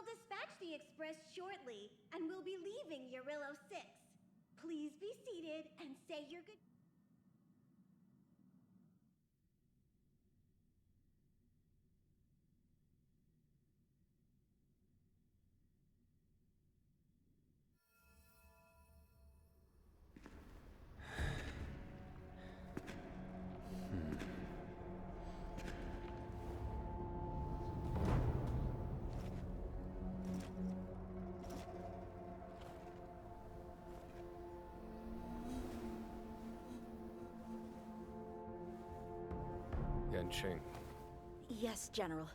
dispatch the express shortly, and we'll be leaving Urillo 6. Please be seated and say your good... Yanqing, Yes, General.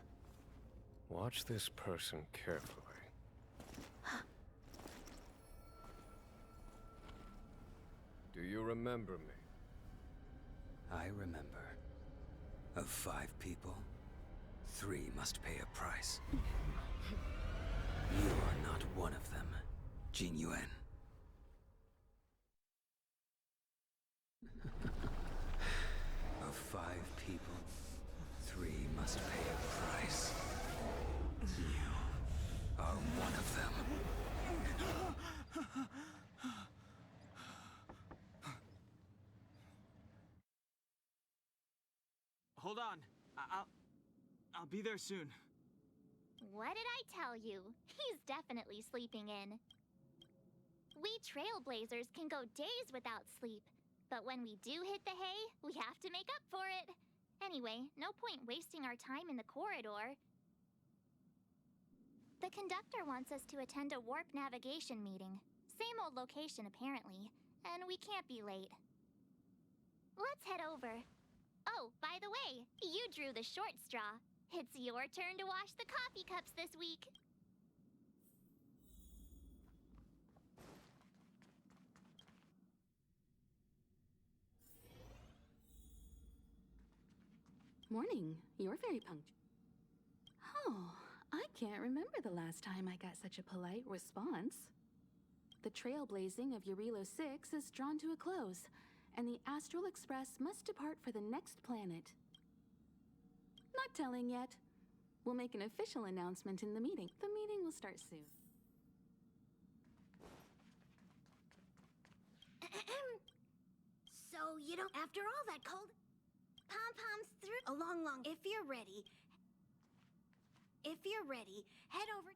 watch this person carefully. Do you remember me? I remember. Of 5 people, 3 must pay a price. You are not one of them, Jin Yuan. Of 5 people, 3 must pay a price. You are one of them. Hold on. I'll be there soon. What did I tell you? He's definitely sleeping in. We trailblazers can go days without sleep, but when we do hit the hay, we have to make up for it. Anyway, no point wasting our time in the corridor. The conductor wants us to attend a warp navigation meeting. Same old location, apparently, and we can't be late. Let's head over. Oh, by the way, you drew the short straw. It's your turn to wash the coffee cups this week. Morning. You're very punctual. Oh, I can't remember the last time I got such a polite response. The trailblazing of Urillo 6 is drawn to a close, and the Astral Express must depart for the next planet. Not telling yet. We'll make an official announcement in the meeting. The meeting will start soon. So, you don't... After all that cold... Pom-poms through... A long... If you're ready, head over...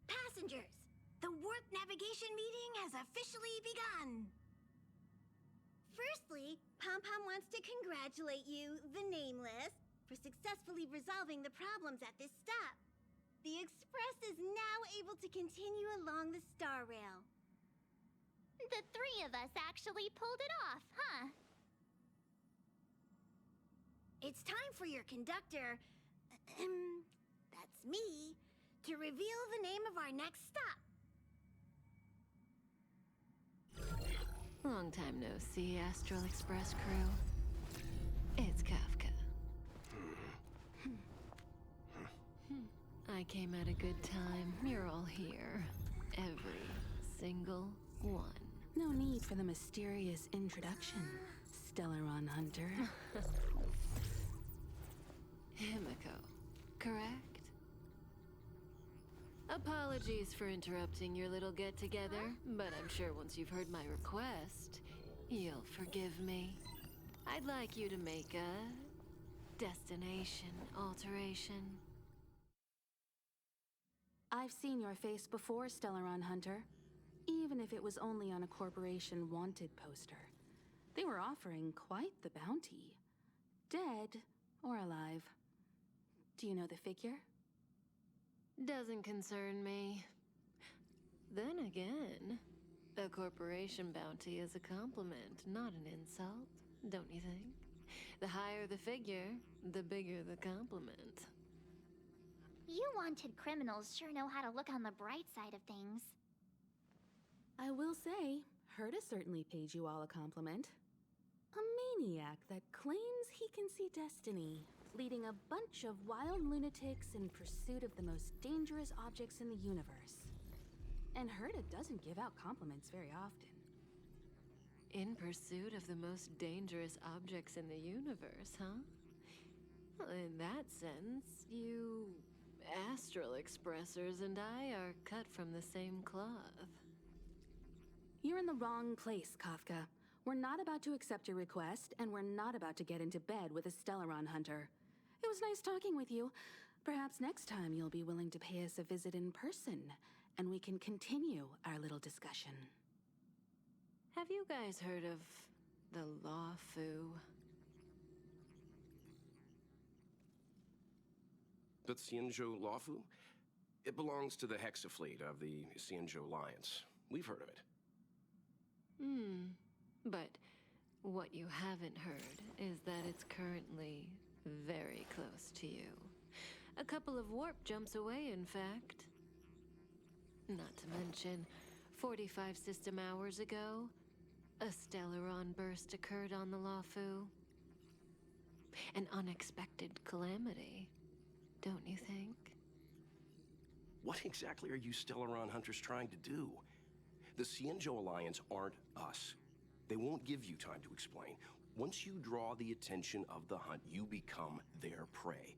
Passengers, the warp navigation meeting has officially begun. Firstly, Pom-Pom wants to congratulate you, the Nameless, for successfully resolving the problems at this stop. The Express is now able to continue along the starrail. The 3 of us actually pulled it off, huh? It's time for your conductor, that's me, to reveal the name of our next stop. Long time no see, Astral Express crew. It's Kafka. I came at a good time. You're all here. Every single one. No need for the mysterious introduction, Stellaron Hunter. Himiko, correct? Apologies for interrupting your little get-together, but I'm sure once you've heard my request, you'll forgive me. I'd like you to make a destination alteration. I've seen your face before, Stellaron Hunter. Even if it was only on a corporation wanted poster. They were offering quite the bounty. Dead or alive. Do you know the figure? Doesn't concern me. Then again, a corporation bounty is a compliment, not an insult, don't you think? The higher the figure, the bigger the compliment. You wanted criminals sure know how to look on the bright side of things. I will say, Herta certainly paid you all a compliment. A maniac that claims he can see destiny leading a bunch of wild lunatics in pursuit of the most dangerous objects in the universe. And Herta doesn't give out compliments very often. In pursuit of the most dangerous objects in the universe, huh? Well, in that sense, you astral expressors and I are cut from the same cloth. You're in the wrong place, Kafka. We're not about to accept your request, and we're not about to get into bed with a Stellaron hunter. It was nice talking with you. Perhaps next time you'll be willing to pay us a visit in person, and we can continue our little discussion. Have you guys heard of the Law Fu? The Xianzhou Lawfu? It belongs to the Hexafleet of the Xianzhou Alliance. We've heard of it. But what you haven't heard is that it's currently very close to you. A couple of warp jumps away, in fact. Not to mention, 45 system hours ago, a Stellaron burst occurred on the Lawfu. An unexpected calamity, don't you think? What exactly are you Stellaron hunters trying to do? The Xianzhou Alliance aren't us. They won't give you time to explain. Once you draw the attention of the hunt, you become their prey.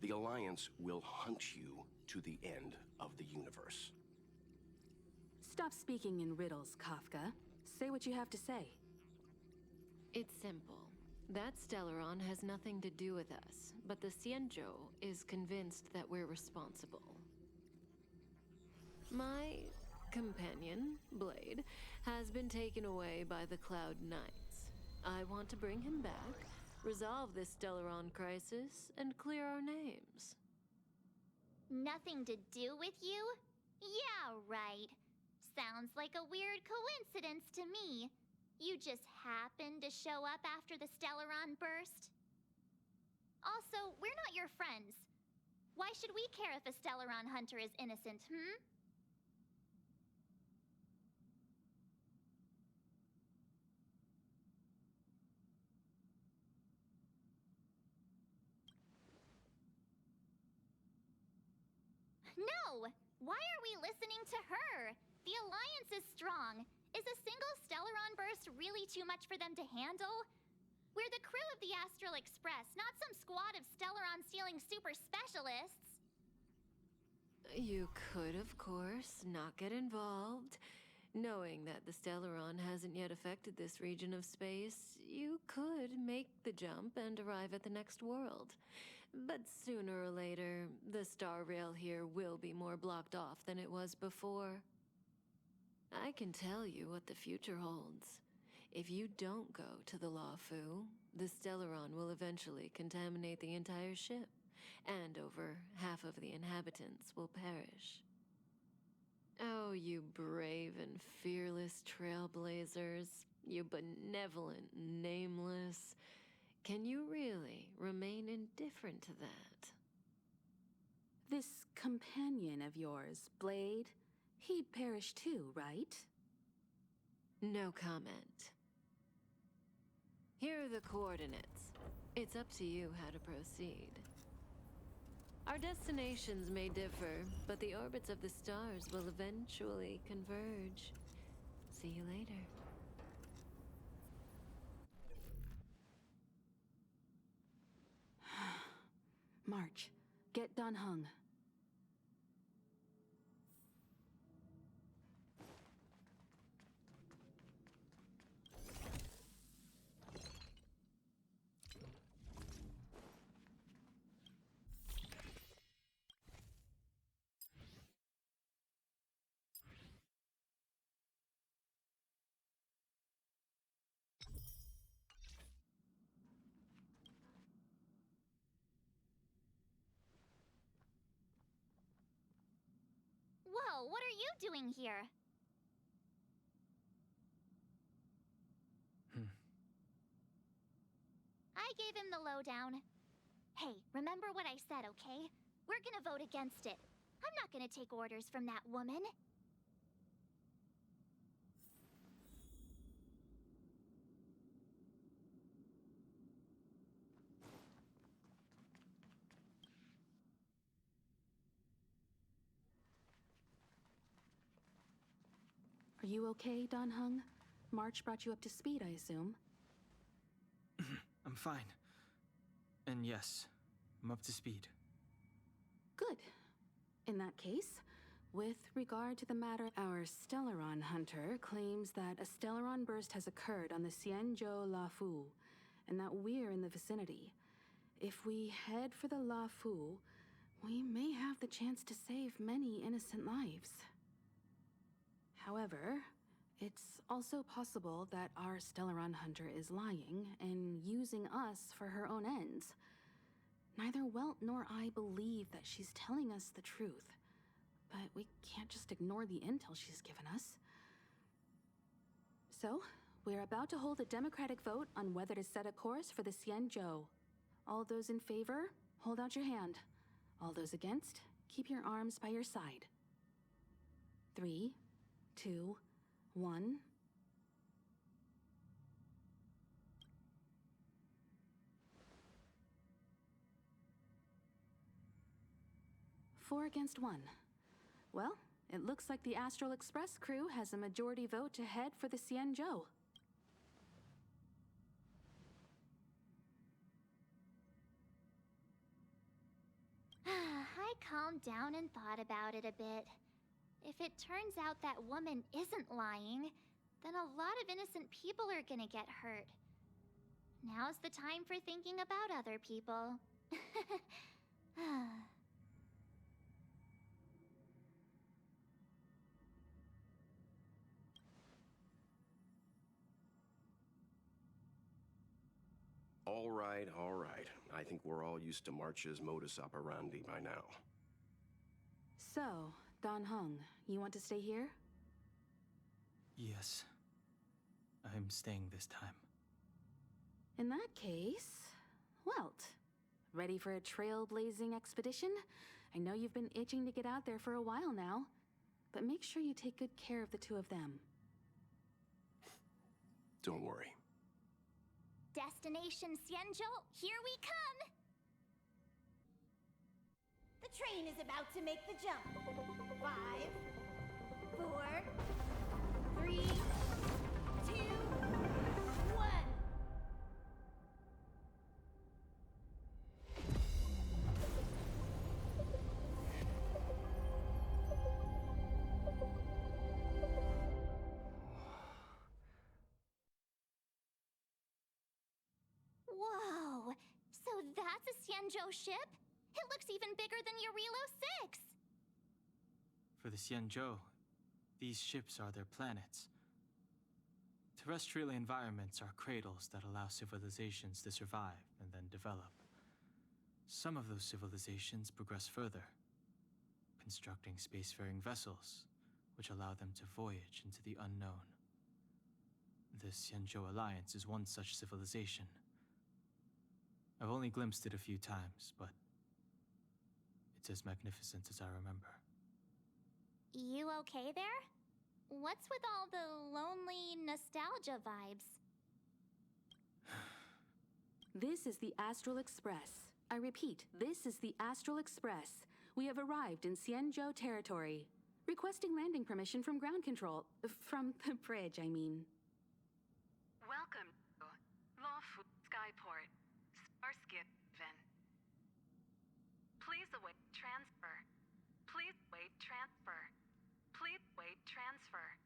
The Alliance will hunt you to the end of the universe. Stop speaking in riddles, Kafka. Say what you have to say. It's simple. That Stellaron has nothing to do with us, but the Xianzhou is convinced that we're responsible. My companion, Blade, has been taken away by the Cloud Knights. I want to bring him back, resolve this Stellaron crisis, and clear our names. Nothing to do with you? Yeah, right. Sounds like a weird coincidence to me. You just happened to show up after the Stellaron burst? Also, we're not your friends. Why should we care if a Stellaron hunter is innocent, No! Why are we listening to her? The Alliance is strong. Is a single Stellaron burst really too much for them to handle? We're the crew of the Astral Express, not some squad of Stellaron-stealing super specialists. You could, of course, not get involved. Knowing that the Stellaron hasn't yet affected this region of space, you could make the jump and arrive at the next world. But sooner or later, the starrail here will be more blocked off than it was before. I can tell you what the future holds. If you don't go to the Lawfu, the Stellaron will eventually contaminate the entire ship, and over half of the inhabitants will perish. Oh, you brave and fearless trailblazers, you benevolent nameless. Can you really remain indifferent to that? This companion of yours, Blade, he'd perish too, right? No comment. Here are the coordinates. It's up to you how to proceed. Our destinations may differ, but the orbits of the stars will eventually converge. See you later. March, get Dan Heng. Whoa, what are you doing here? I gave him the lowdown. Hey, remember what I said, okay? We're gonna vote against it. I'm not gonna take orders from that woman. Are you okay, Dan Heng? March brought you up to speed, I assume. I'm fine. And yes, I'm up to speed. Good. In that case, with regard to the matter, our Stellaron hunter claims that a Stellaron burst has occurred on the Xianzhou La Fu, and that we're in the vicinity. If we head for the La Fu, we may have the chance to save many innocent lives. However, it's also possible that our Stellaron hunter is lying and using us for her own ends. Neither Welt nor I believe that she's telling us the truth, but we can't just ignore the intel she's given us. So, we're about to hold a democratic vote on whether to set a course for the Xianzhou. All those in favor, hold out your hand. All those against, keep your arms by your side. 3, 2, 1. Four against one. Well, it looks like the Astral Express crew has a majority vote to head for the Xianzhou. I calmed down and thought about it a bit. If it turns out that woman isn't lying, then a lot of innocent people are gonna get hurt. Now's the time for thinking about other people. All right, all right. I think we're all used to March's modus operandi by now. So, Dan Heng, you want to stay here? Yes. I'm staying this time. In that case, Welt, ready for a trailblazing expedition? I know you've been itching to get out there for a while now, but make sure you take good care of the two of them. Don't worry. Destination Xianzhou, here we come! The train is about to make the jump. 5, 4, 3, 2, 1. Whoa! So that's a Xianzhou ship? It looks even bigger than Eurilo 6! For the Xianzhou, these ships are their planets. Terrestrial environments are cradles that allow civilizations to survive and then develop. Some of those civilizations progress further, constructing spacefaring vessels, which allow them to voyage into the unknown. The Xianzhou Alliance is one such civilization. I've only glimpsed it a few times, but it's as magnificent as I remember. You okay there? What's with all the lonely nostalgia vibes? This is the Astral Express. I repeat, this is the Astral Express. We have arrived in Xianzhou territory. Requesting landing permission from ground control. From the bridge, I mean. Welcome to Lawfu Skyport, Starskin. Please await transfer. Please wait transfer. Please wait transfer.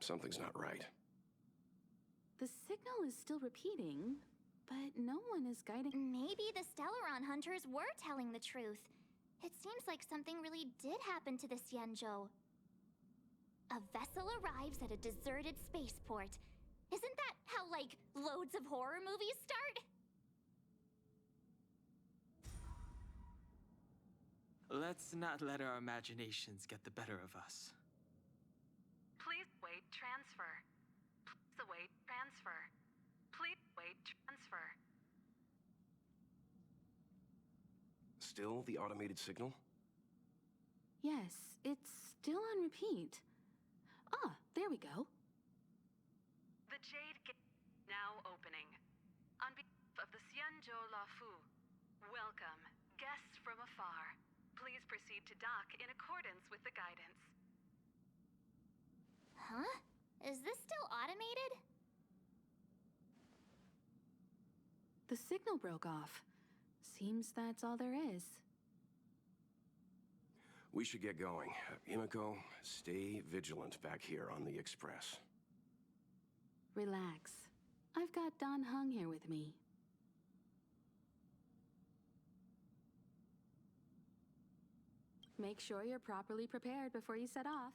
Something's not right. The signal is still repeating, but no one is guiding. Maybe the Stellaron hunters were telling the truth. It seems like something really did happen to the Xianzhou. A vessel arrives at a deserted spaceport. Isn't that how, like, loads of horror movies start? Let's not let our imaginations get the better of us. Please wait transfer. Please await transfer. Please wait transfer. Still the automated signal? Yes, it's still on repeat. Ah, there we go. The Jade Gate now opening. On behalf of the Xianzhou Lafu. Welcome, guests from afar. Please proceed to dock in accordance with the guidance. Huh? Is this still automated? The signal broke off. Seems that's all there is. We should get going. Himiko, stay vigilant back here on the Express. Relax. I've got Don Hung here with me. Make sure you're properly prepared before you set off.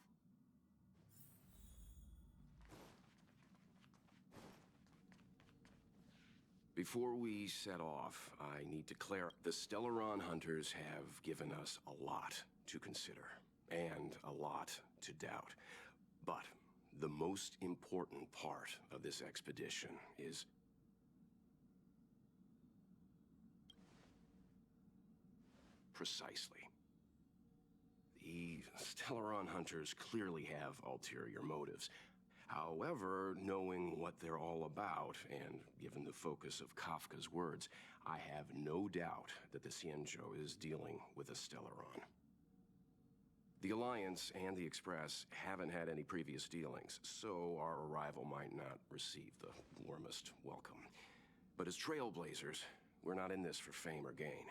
Before we set off, I need to clarify. The Stellaron hunters have given us a lot to consider, and a lot to doubt. But the most important part of this expedition is... precisely. The Stellaron hunters clearly have ulterior motives. However, knowing what they're all about, and given the focus of Kafka's words, I have no doubt that the Xianzhou is dealing with a Stellaron. The Alliance and the Express haven't had any previous dealings, so our arrival might not receive the warmest welcome. But as trailblazers, we're not in this for fame or gain.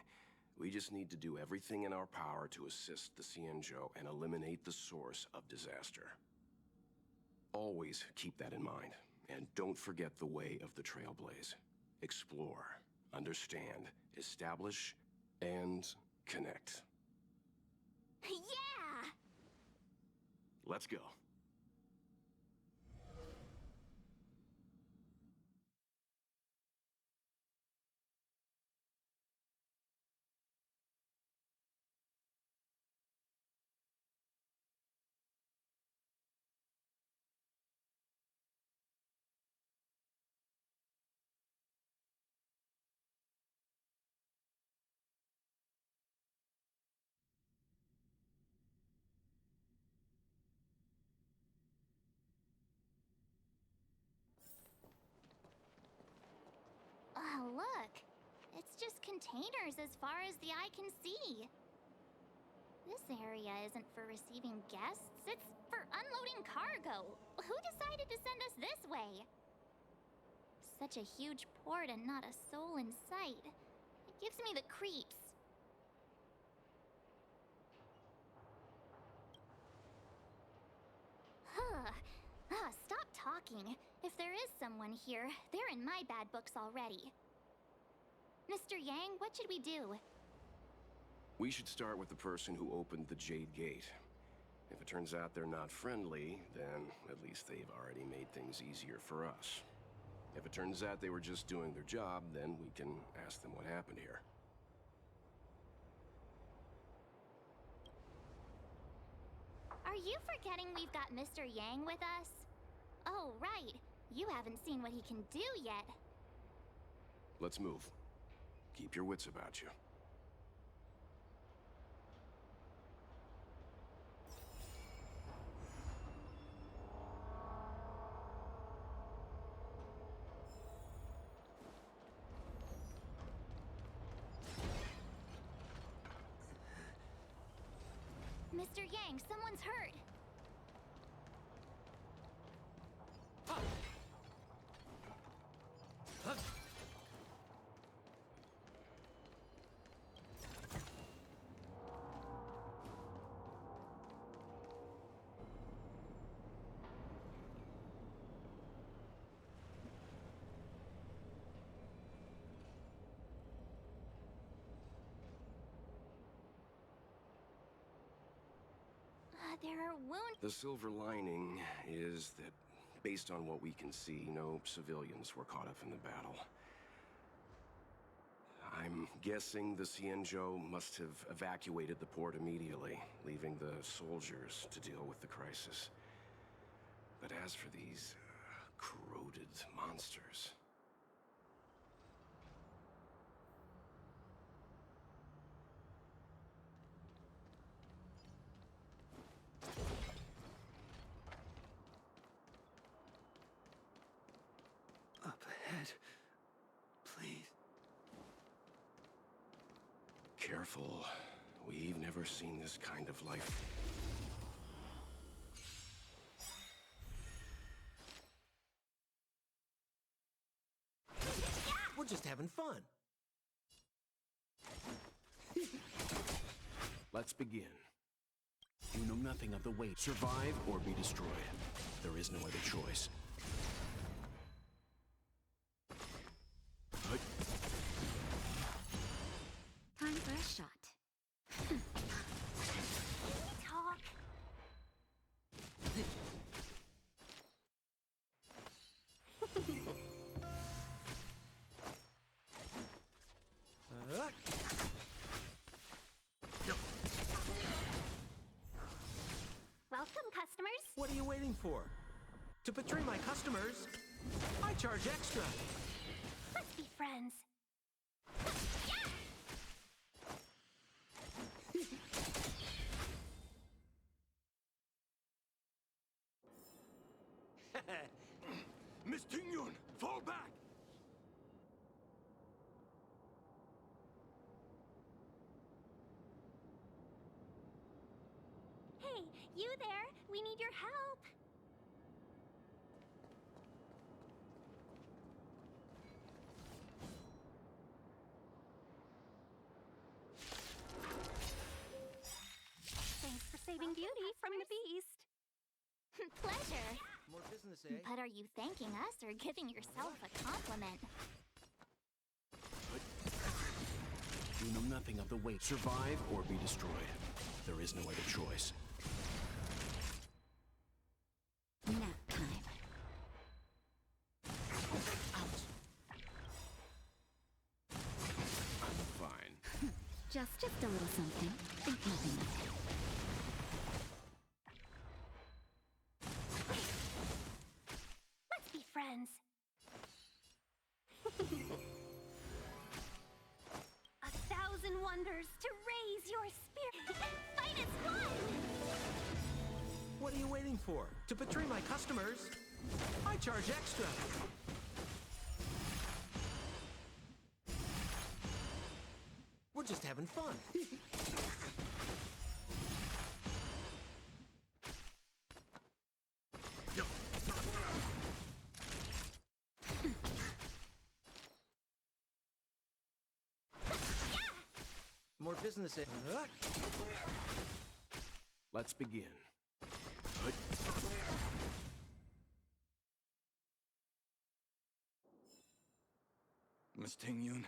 We just need to do everything in our power to assist the Xianzhou and eliminate the source of disaster. Always keep that in mind, and don't forget the way of the Trailblaze. Explore, understand, establish, and connect. Yeah! Let's go. Oh, look. It's just containers as far as the eye can see. This area isn't for receiving guests, it's for unloading cargo. Who decided to send us this way? Such a huge port and not a soul in sight. It gives me the creeps. Huh. Stop talking. If there is someone here, they're in my bad books already. Mr. Yang, what should we do? We should start with the person who opened the Jade Gate. If it turns out they're not friendly, then at least they've already made things easier for us. If it turns out they were just doing their job, then we can ask them what happened here. Are you forgetting we've got Mr. Yang with us? Oh, right. You haven't seen what he can do yet. Let's move. Keep your wits about you. Mr. Yang, someone's hurt. There are wounds. The silver lining is that, based on what we can see, no civilians were caught up in the battle. I'm guessing the Xianzhou must have evacuated the port immediately, leaving the soldiers to deal with the crisis. But as for these corroded monsters... Up ahead. Please. Careful. We've never seen this kind of life. We're just having fun. Let's begin. You know nothing of the weight. Survive or be destroyed. There is no other choice. Time for a shot. Can we talk? Welcome, customers. What are you waiting for? To betray my customers, I charge extra. Let's be friends. Miss Tingyun, fall back! Hey, you there? We need your help. Thanks for saving Beauty from the beast. Pleasure. More business, eh? But are you thanking us or giving yourself a compliment? You know nothing of the weight. Survive or be destroyed. There is no other choice. Nap time. I'm fine. Just a little something. Think nothing of it. Let's be friends. 1,000 wonders to raise your spirit. Fight as one! What are you waiting for? To betray my customers, I charge extra. We're just having fun. More business, eh? Let's begin. Miss Tingyun,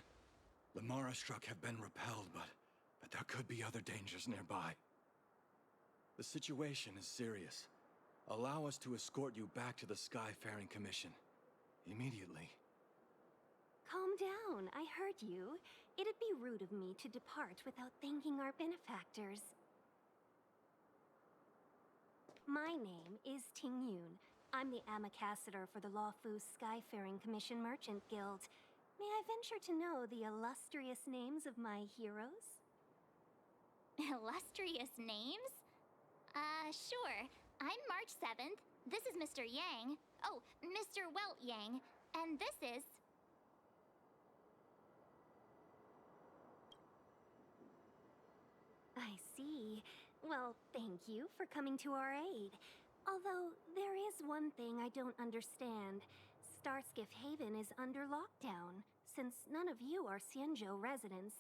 the Mara struck have been repelled, but there could be other dangers nearby. The situation is serious. Allow us to escort you back to the Skyfaring Commission. Immediately. Calm down, I heard you. It'd be rude of me to depart without thanking our benefactors. My name is Tingyun. I'm the ambassador for the Lawfu Skyfaring Commission Merchant Guild. May I venture to know the illustrious names of my heroes? Illustrious names? Sure. I'm March 7th. This is Mr. Yang. Oh, Mr. Welt Yang. And this is... I see. Well, thank you for coming to our aid. Although, there is one thing I don't understand. Starskiff Haven is under lockdown. Since none of you are Xianzhou residents,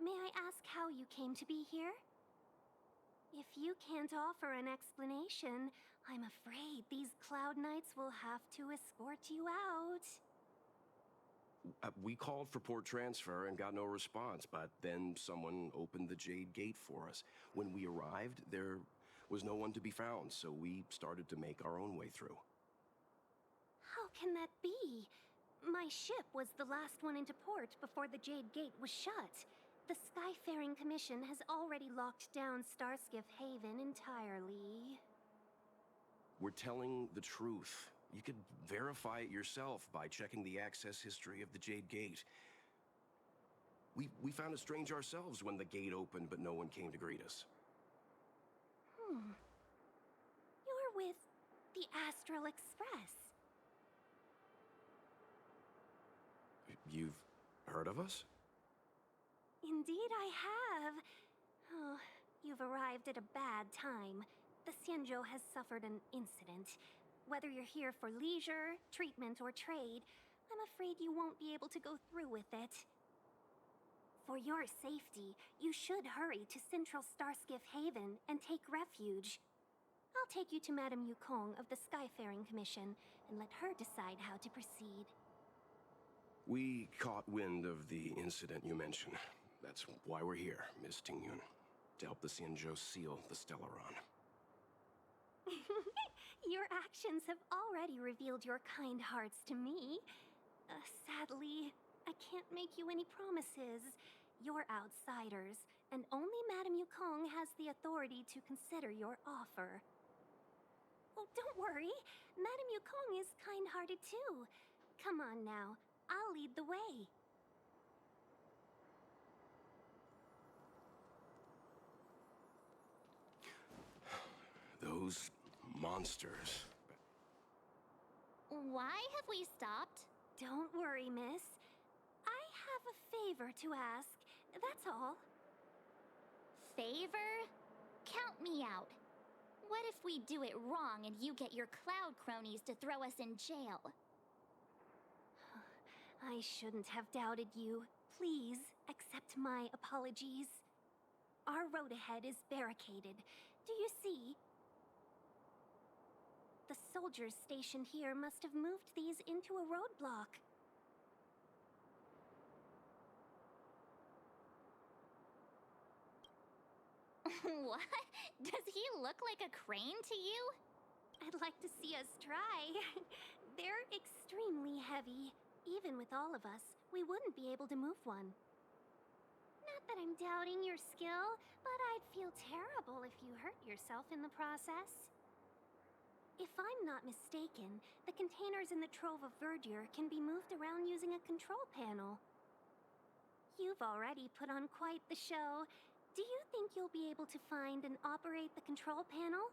may I ask how you came to be here? If you can't offer an explanation, I'm afraid these Cloud Knights will have to escort you out. We called for port transfer and got no response, but then someone opened the Jade Gate for us. When we arrived, there was no one to be found, so we started to make our own way through. How can that be? My ship was the last one into port before the Jade Gate was shut. The Skyfaring Commission has already locked down Starskiff Haven entirely. We're telling the truth. You could verify it yourself by checking the access history of the Jade Gate. We found it strange ourselves when the gate opened, but no one came to greet us. You're with the Astral Express. You've heard of us? Indeed, I have. Oh, you've arrived at a bad time. The Xianzhou has suffered an incident. Whether you're here for leisure, treatment, or trade, I'm afraid you won't be able to go through with it. For your safety, you should hurry to Central Starskiff Haven and take refuge. I'll take you to Madame Yukong of the Skyfaring Commission and let her decide how to proceed. We caught wind of the incident you mentioned. That's why we're here, Miss Tingyun. To help the Xianzhou seal the Stellaron. Your actions have already revealed your kind hearts to me. Sadly, I can't make you any promises. You're outsiders, and only Madame Yukong has the authority to consider your offer. Oh, don't worry. Madame Yukong is kind-hearted too. Come on now, I'll lead the way. Those monsters. Why have we stopped? Don't worry, miss. I have a favor to ask, that's all. Favor? Count me out. What if we do it wrong and you get your cloud cronies to throw us in jail? I shouldn't have doubted you. Please, accept my apologies. Our road ahead is barricaded. Do you see? The soldiers stationed here must have moved these into a roadblock. What? Does he look like a crane to you? I'd like to see us try. They're extremely heavy. Even with all of us, we wouldn't be able to move one. Not that I'm doubting your skill, but I'd feel terrible if you hurt yourself in the process. If I'm not mistaken, the containers in the Trove of Verdure can be moved around using a control panel. You've already put on quite the show. Do you think you'll be able to find and operate the control panel?